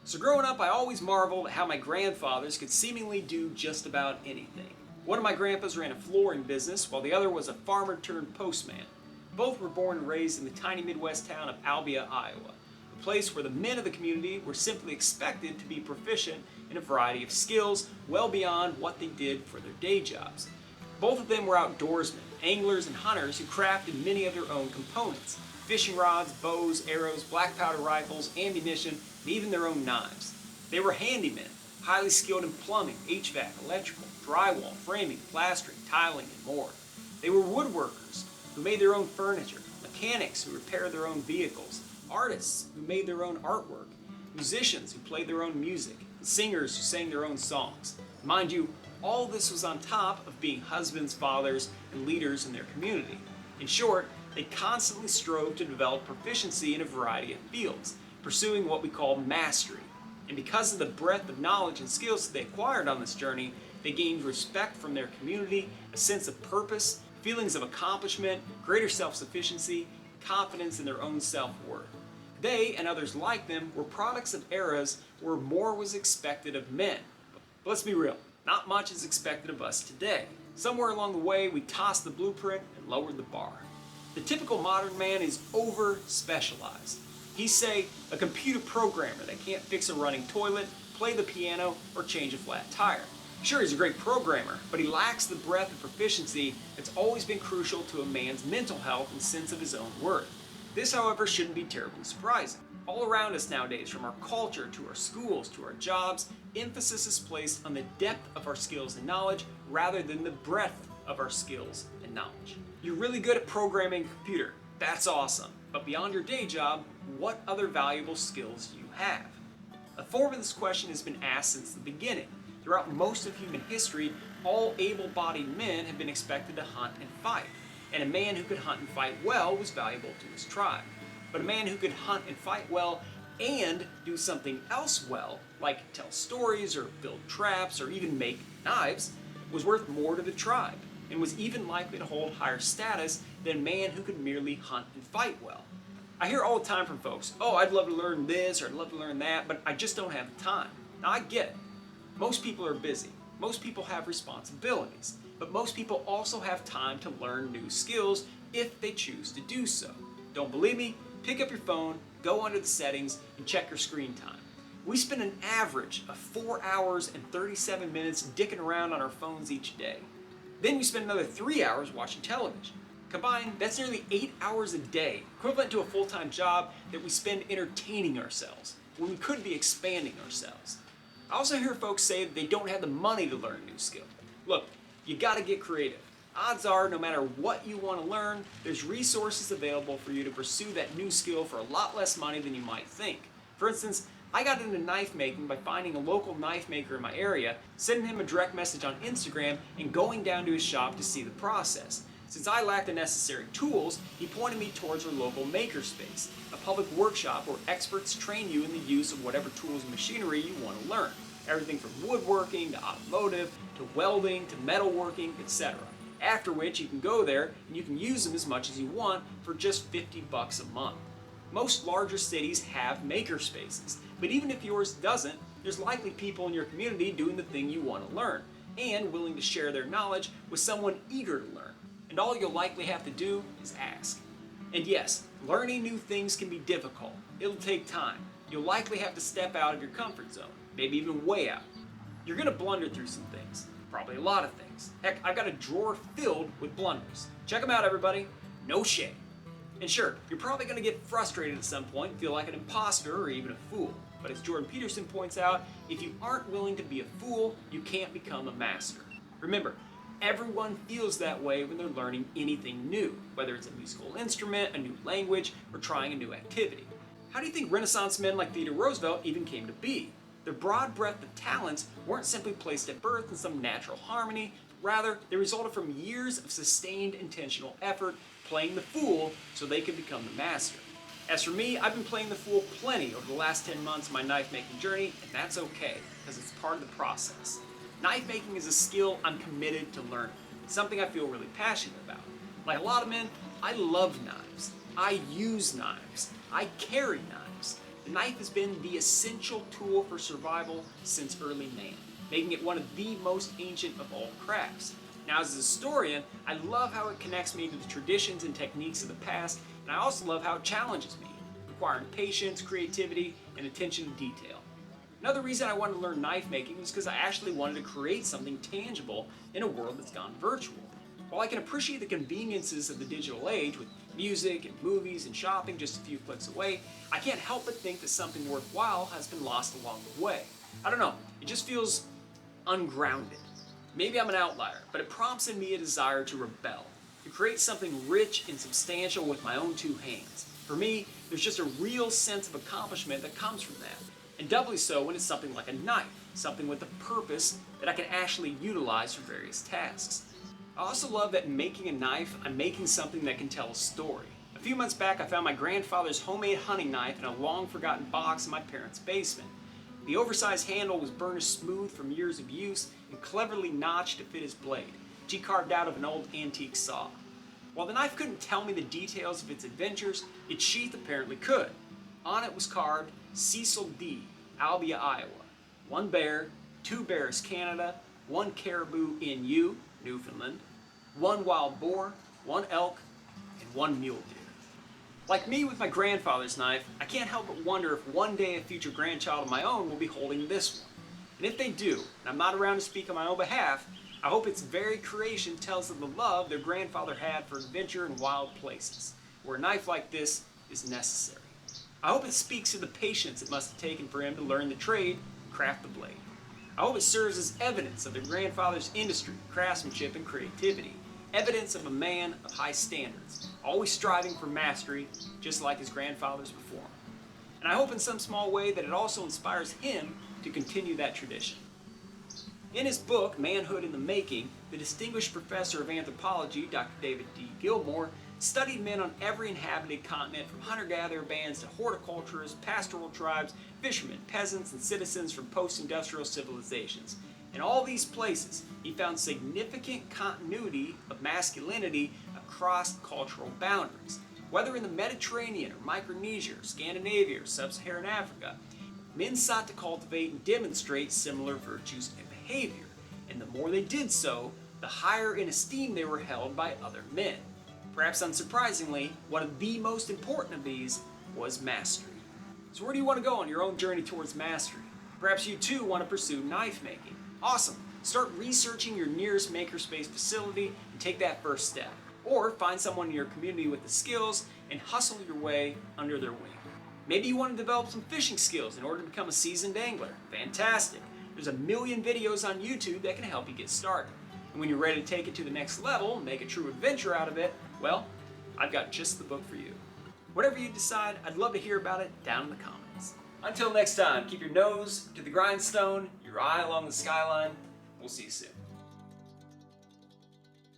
So growing up, I always marveled at how my grandfathers could seemingly do just about anything. One of my grandpas ran a flooring business, while the other was a farmer turned postman. Both were born and raised in the tiny Midwest town of Albia, Iowa, a place where the men of the community were simply expected to be proficient in a variety of skills well beyond what they did for their day jobs. Both of them were outdoorsmen, anglers, and hunters who crafted many of their own components: fishing rods, bows, arrows, black powder rifles, ammunition, and even their own knives. They were handymen, highly skilled in plumbing, HVAC, electrical, drywall, framing, plastering, tiling, and more. They were woodworkers who made their own furniture, mechanics who repaired their own vehicles, artists who made their own artwork, musicians who played their own music, and singers who sang their own songs. Mind you, all this was on top of being husbands, fathers, and leaders in their community. In short, they constantly strove to develop proficiency in a variety of fields, pursuing what we call mastery. And because of the breadth of knowledge and skills that they acquired on this journey, they gained respect from their community, a sense of purpose, feelings of accomplishment, greater self-sufficiency, confidence in their own self-worth. They, and others like them, were products of eras where more was expected of men. But let's be real, not much is expected of us today. Somewhere along the way, we tossed the blueprint and lowered the bar. The typical modern man is over-specialized. He's, say, a computer programmer that can't fix a running toilet, play the piano, or change a flat tire. Sure, he's a great programmer, but he lacks the breadth of proficiency that's always been crucial to a man's mental health and sense of his own worth. This, however, shouldn't be terribly surprising. All around us nowadays, from our culture to our schools to our jobs, emphasis is placed on the depth of our skills and knowledge rather than the breadth of our skills and knowledge. You're really good at programming a computer. That's awesome. But beyond your day job, what other valuable skills do you have? A form of this question has been asked since the beginning. Throughout most of human history, all able-bodied men have been expected to hunt and fight. And a man who could hunt and fight well was valuable to his tribe. But a man who could hunt and fight well and do something else well, like tell stories or build traps or even make knives, was worth more to the tribe and was even likely to hold higher status than a man who could merely hunt and fight well. I hear all the time from folks, oh, I'd love to learn this or I'd love to learn that, but I just don't have the time. Now, I get it. Most people are busy. Most people have responsibilities. But most people also have time to learn new skills if they choose to do so. Don't believe me? Pick up your phone, go under the settings, and check your screen time. We spend an average of 4 hours and 37 minutes dicking around on our phones each day. Then we spend another 3 hours watching television. Combined, that's nearly 8 hours a day, equivalent to a full-time job that we spend entertaining ourselves, when we could be expanding ourselves. I also hear folks say that they don't have the money to learn a new skill. Look, you gotta get creative. Odds are, no matter what you want to learn, there's resources available for you to pursue that new skill for a lot less money than you might think. For instance, I got into knife making by finding a local knife maker in my area, sending him a direct message on Instagram, and going down to his shop to see the process. Since I lacked the necessary tools, he pointed me towards our local makerspace, a public workshop where experts train you in the use of whatever tools and machinery you want to learn. Everything from woodworking to automotive to welding to metalworking, etc. After which you can go there and you can use them as much as you want for just $50 a month. Most larger cities have maker spaces, but even if yours doesn't, there's likely people in your community doing the thing you want to learn and willing to share their knowledge with someone eager to learn. And all you'll likely have to do is ask. And yes, learning new things can be difficult. It'll take time. You'll likely have to step out of your comfort zone, maybe even way out. You're gonna blunder through some things, probably a lot of things. Heck, I've got a drawer filled with blunders. Check them out, everybody. No shame. And sure, you're probably gonna get frustrated at some point and feel like an imposter or even a fool. But as Jordan Peterson points out, if you aren't willing to be a fool, you can't become a master. Remember, everyone feels that way when they're learning anything new, whether it's a musical instrument, a new language, or trying a new activity. How do you think Renaissance men like Theodore Roosevelt even came to be? Their broad breadth of talents weren't simply placed at birth in some natural harmony, rather, they resulted from years of sustained intentional effort playing the fool so they could become the master. As for me, I've been playing the fool plenty over the last 10 months of my knife making journey, and that's okay, because it's part of the process. Knife making is a skill I'm committed to learning. It's something I feel really passionate about. Like a lot of men, I love knives. I use knives. I carry knives. the knife has been the essential tool for survival since early man, making it one of the most ancient of all crafts. Now, as a historian, I love how it connects me to the traditions and techniques of the past, and I also love how it challenges me, requiring patience, creativity, and attention to detail. Another reason I wanted to learn knife making was because I actually wanted to create something tangible in a world that's gone virtual. While I can appreciate the conveniences of the digital age with music and movies and shopping just a few clicks away, I can't help but think that something worthwhile has been lost along the way. I don't know, it just feels ungrounded. Maybe I'm an outlier, but it prompts in me a desire to rebel, to create something rich and substantial with my own two hands. For me, there's just a real sense of accomplishment that comes from that. And doubly so when it's something like a knife, something with a purpose that I can actually utilize for various tasks. I also love that in making a knife, I'm making something that can tell a story. A few months back, I found my grandfather's homemade hunting knife in a long-forgotten box in my parents' basement. The oversized handle was burnished smooth from years of use and cleverly notched to fit his blade, which he carved out of an old antique saw. While the knife couldn't tell me the details of its adventures, its sheath apparently could. On it was carved Cecil D., Albia, Iowa. 1 bear, 2 bears, Canada, 1 caribou in Newfoundland, 1 wild boar, 1 elk, and 1 mule deer. Like me with my grandfather's knife, I can't help but wonder if one day a future grandchild of my own will be holding this one. And if they do, and I'm not around to speak on my own behalf, I hope its very creation tells of the love their grandfather had for adventure and wild places, where a knife like this is necessary. I hope it speaks to the patience it must have taken for him to learn the trade and craft the blade. I hope it serves as evidence of their grandfather's industry, craftsmanship, and creativity. Evidence of a man of high standards, always striving for mastery, just like his grandfathers before him. And I hope in some small way that it also inspires him to continue that tradition. In his book, Manhood in the Making, the distinguished professor of anthropology, Dr. David D. Gilmore, studied men on every inhabited continent, from hunter-gatherer bands to horticulturists, pastoral tribes, fishermen, peasants, and citizens from post-industrial civilizations. In all these places, he found significant continuity of masculinity across cultural boundaries. Whether in the Mediterranean or Micronesia or Scandinavia or Sub-Saharan Africa, men sought to cultivate and demonstrate similar virtues and behavior, and the more they did so, the higher in esteem they were held by other men. Perhaps unsurprisingly, one of the most important of these was mastery. So where do you want to go on your own journey towards mastery? Perhaps you too want to pursue knife making. Awesome! Start researching your nearest makerspace facility and take that first step. Or find someone in your community with the skills and hustle your way under their wing. Maybe you want to develop some fishing skills in order to become a seasoned angler. Fantastic! There's a million videos on YouTube that can help you get started. And when you're ready to take it to the next level and make a true adventure out of it, well, I've got just the book for you. Whatever you decide, I'd love to hear about it down in the comments. Until next time, keep your nose to the grindstone, your eye along the skyline. We'll see you soon.